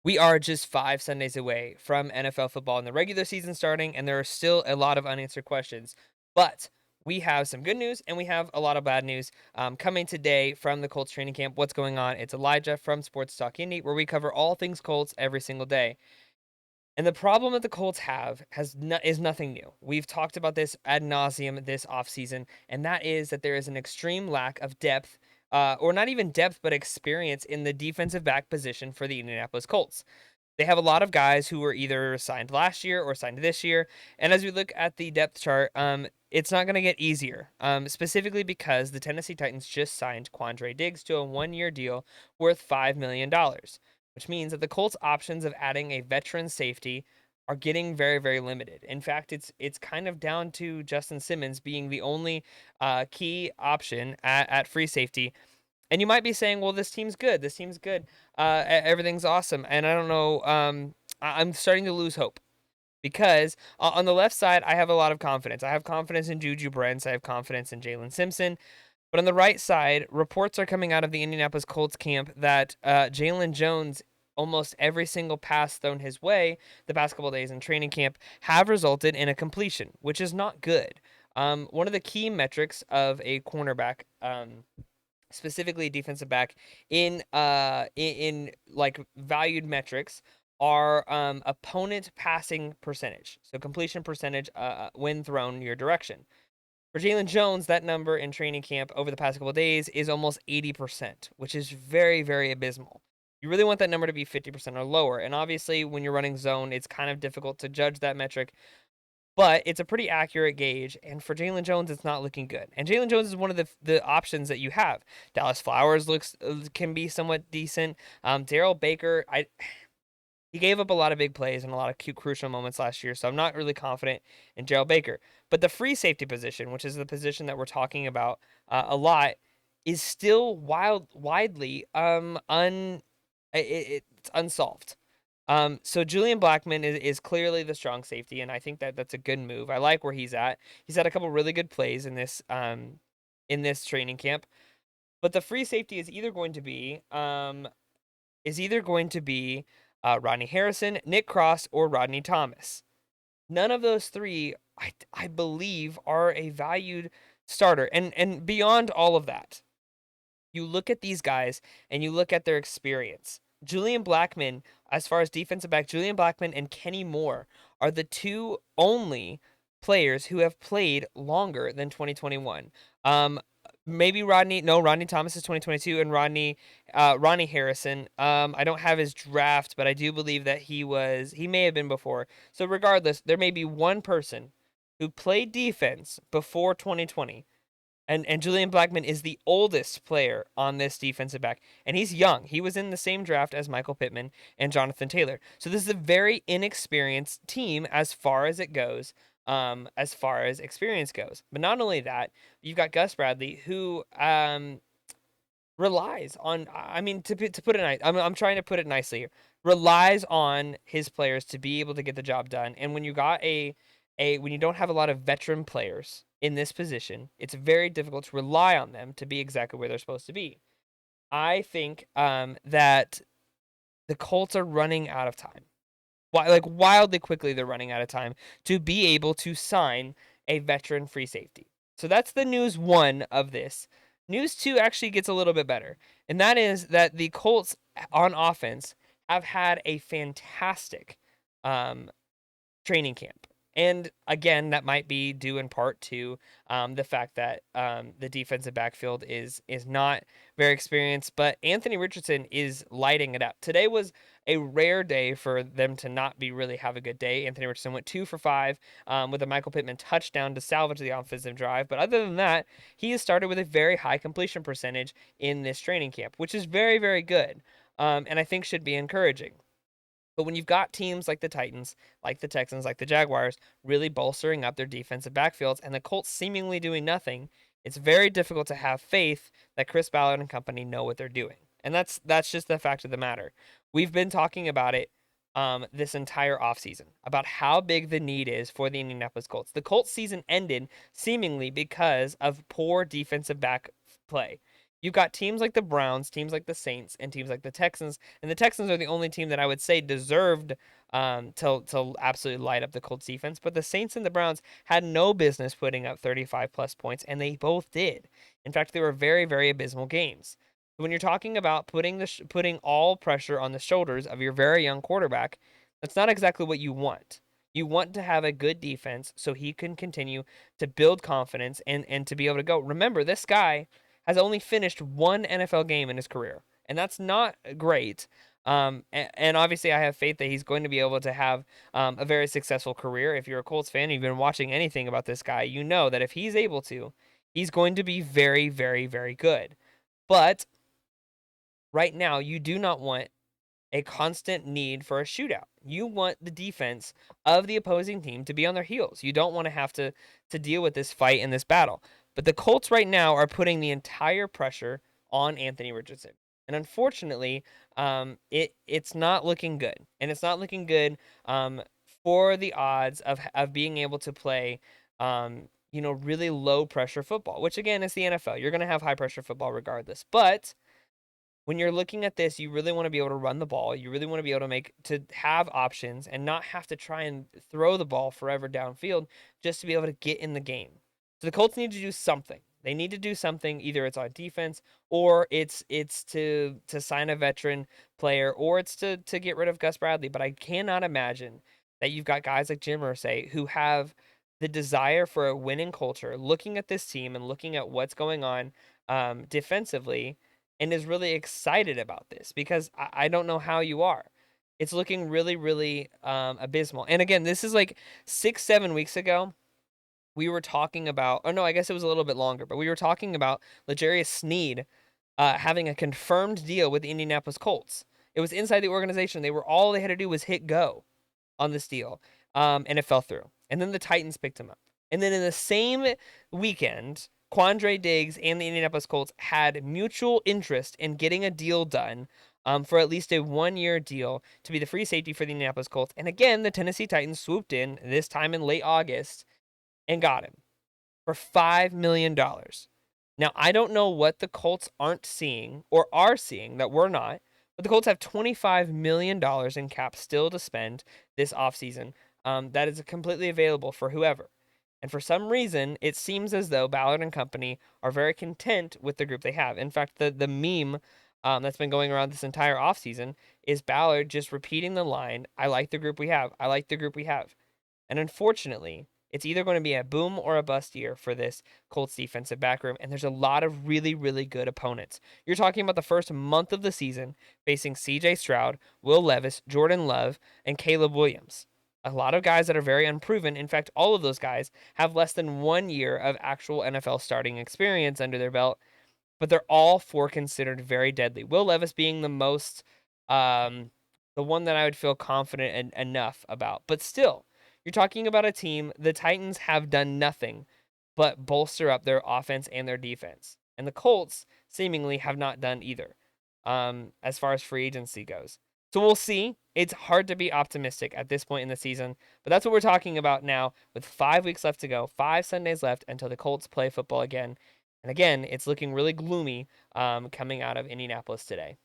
We are just 5 Sundays away from NFL football and the regular season starting, and there are still a lot of unanswered questions. But we have some good news and we have a lot of bad news coming today from the Colts training camp. What's going on? It's Elijah from Sports Talk Indy, where we cover all things Colts every single day. And the problem that the Colts have is nothing new. We've talked about this ad nauseum this offseason, and that is that there is an extreme lack of depth, or not even depth, but experience in the defensive back position for the Indianapolis Colts. They have a lot of guys who were either signed last year or signed this year. And as we look at the depth chart, it's not going to get easier, specifically because the Tennessee Titans just signed Quandre Diggs to a 1-year deal worth $5 million, which means that the Colts' options of adding a veteran safety are getting very, very limited. In fact, it's kind of down to Justin Simmons being the only key option at free safety. And you might be saying, well, this team's good. This team's good. Everything's awesome. And I don't know. I'm starting to lose hope because on the left side, I have a lot of confidence. I have confidence in Juju Brents. I have confidence in Jalen Simpson. But on the right side, reports are coming out of the Indianapolis Colts camp that Jalen Jones, almost every single pass thrown his way the past couple days in training camp, have resulted in a completion, which is not good. One of the key metrics of a cornerback, specifically defensive back, in like valued metrics are opponent passing percentage, so completion percentage when thrown your direction. For Jalen Jones, that number in training camp over the past couple of days is almost 80%, which is very, very abysmal. You really want that number to be 50% or lower. And obviously, when you're running zone, it's kind of difficult to judge that metric, but it's a pretty accurate gauge. And for Jalen Jones, it's not looking good. And Jalen Jones is one of the options that you have. Dallas Flowers can be somewhat decent. Daryl Baker, he gave up a lot of big plays and a lot of crucial moments last year, so I'm not really confident in Gerald Baker. But the free safety position, which is the position that we're talking about a lot, is still widely it's unsolved. So Julian Blackman is clearly the strong safety, and I think that that's a good move. I like where he's at. He's had a couple really good plays in this training camp. But the free safety is either going to be Rodney Harrison, Nick Cross, or Rodney Thomas. None of those three, I believe, are a valued starter. And beyond all of that, you look at these guys and you look at their experience. Julian Blackman, as far as defensive back, Julian Blackman and Kenny Moore are the two only players who have played longer than 2021. Maybe Rodney Thomas is 2022, and Ronnie Harrison. I don't have his draft, but I do believe that he may have been before. So regardless, there may be one person who played defense before 2020. And Julian Blackman is the oldest player on this defensive back, and he's young. He was in the same draft as Michael Pittman and Jonathan Taylor. So this is a very inexperienced team as far as it goes, as far as experience goes. But not only that, you've got Gus Bradley, who relies on. I mean, to put it nice, I'm trying to put it nicely here. Relies on his players to be able to get the job done. And when you got when you don't have a lot of veteran players in this position, it's very difficult to rely on them to be exactly where they're supposed to be. I think that the Colts are running out of time. Like wildly quickly, they're running out of time to be able to sign a veteran free safety. So that's the news one of this. News two actually gets a little bit better, and that is that the Colts on offense have had a fantastic um, training camp. And again, that might be due in part to the fact that the defensive backfield is not very experienced, but Anthony Richardson is lighting it up. Today was a rare day for them to not be really have a good day. Anthony Richardson went 2 for 5 with a Michael Pittman touchdown to salvage the offensive drive. But other than that, he has started with a very high completion percentage in this training camp, which is very, very good, and I think should be encouraging. But when you've got teams like the Titans, like the Texans, like the Jaguars, really bolstering up their defensive backfields, and the Colts seemingly doing nothing, it's very difficult to have faith that Chris Ballard and company know what they're doing. And that's just the fact of the matter. We've been talking about it this entire offseason, about how big the need is for the Indianapolis Colts. The Colts season ended seemingly because of poor defensive back play. You've got teams like the Browns, teams like the Saints, and teams like the Texans. And the Texans are the only team that I would say deserved to absolutely light up the Colts defense. But the Saints and the Browns had no business putting up 35 plus points, and they both did. In fact, they were very, very abysmal games. When you're talking about putting all pressure on the shoulders of your very young quarterback, that's not exactly what you want. You want to have a good defense so he can continue to build confidence and to be able to go. Remember, this guy has only finished one NFL game in his career, and that's not great. And obviously, I have faith that he's going to be able to have a very successful career. If you're a Colts fan, you've been watching anything about this guy, you know that if he's able to, he's going to be very, very, very good. But right now, you do not want a constant need for a shootout. You want the defense of the opposing team to be on their heels. You don't want to have to deal with this fight and this battle. But the Colts right now are putting the entire pressure on Anthony Richardson. And unfortunately, it's not looking good. And it's not looking good for the odds of being able to play really low pressure football, which again is the NFL. You're going to have high pressure football regardless. But when you're looking at this, you really want to be able to run the ball. You really want to be able to have options and not have to try and throw the ball forever downfield just to be able to get in the game. So the Colts need to do something. They need to do something. Either it's on defense, or it's to sign a veteran player, or it's to get rid of Gus Bradley. But I cannot imagine that you've got guys like Jim Irsay who have the desire for a winning culture, looking at this team and looking at what's going on defensively, and is really excited about this, because I don't know how you are. It's looking really, really abysmal. And again, this is like 6-7 weeks ago. We were talking about, or no, I guess it was a little bit longer, but we were talking about L'Jarius Sneed having a confirmed deal with the Indianapolis Colts. It was inside the organization. All they had to do was hit go on this deal, and it fell through. And then the Titans picked him up. And then in the same weekend, Quandre Diggs and the Indianapolis Colts had mutual interest in getting a deal done for at least a 1-year deal to be the free safety for the Indianapolis Colts. And again, the Tennessee Titans swooped in, this time in late August, and got him for $5 million. Now, I don't know what the Colts aren't seeing or are seeing that we're not, but the Colts have $25 million in cap still to spend this offseason. That is completely available for whoever. And for some reason, it seems as though Ballard and company are very content with the group they have. In fact, the meme that's been going around this entire offseason is Ballard just repeating the line, "I like the group we have. I like the group we have." And unfortunately, it's either going to be a boom or a bust year for this Colts defensive backroom, and there's a lot of really, really good opponents. You're talking about the first month of the season facing C.J. Stroud, Will Levis, Jordan Love, and Caleb Williams. A lot of guys that are very unproven. In fact, all of those guys have less than 1 year of actual NFL starting experience under their belt, but they're all four considered very deadly. Will Levis being the one that I would feel confident enough about. But still, you're talking about a team, the Titans have done nothing but bolster up their offense and their defense. And the Colts seemingly have not done either, as far as free agency goes. So we'll see. It's hard to be optimistic at this point in the season, but that's what we're talking about now with 5 weeks left to go, 5 Sundays left until the Colts play football again. And again, it's looking really gloomy coming out of Indianapolis today.